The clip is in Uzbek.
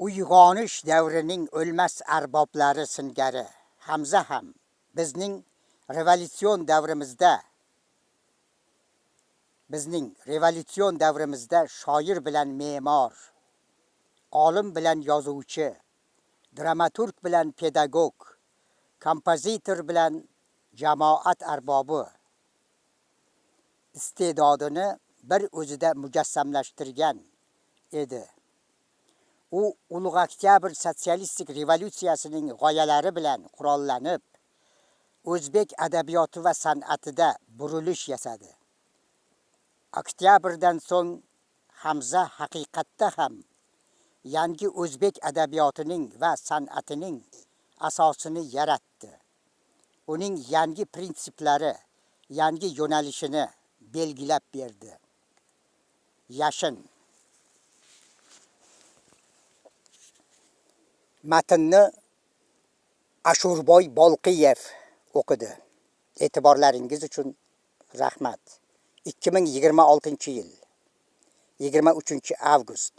Uyg'onish davrining o'lmas arboblari singari Hamza ham bizning revolyusion davrimizda shoir bilan me'mor, olim bilan yozuvchi, dramaturg bilan pedagog, kompozitor bilan jamoat arbobi iste'dodini bir o'zida mujassamlashtirgan edi. U ulug' oktyabr sotsialistik revolyutsiyasining g'oyalari bilan qurollanib, o'zbek adabiyoti va san'atida burilish yasadi. Oktyabrdan so'ng Hamza haqiqatda ham yangi o'zbek adabiyotining va san'atining asosini yaratdi. Uning yangi prinsiplari, yangi yo'nalishini belgilab berdi. Yashin. Matnni Ashurboy Bolqiyev o'qidi. E'tiborlaringiz uchun rahmat. 2026-yil 23 avgust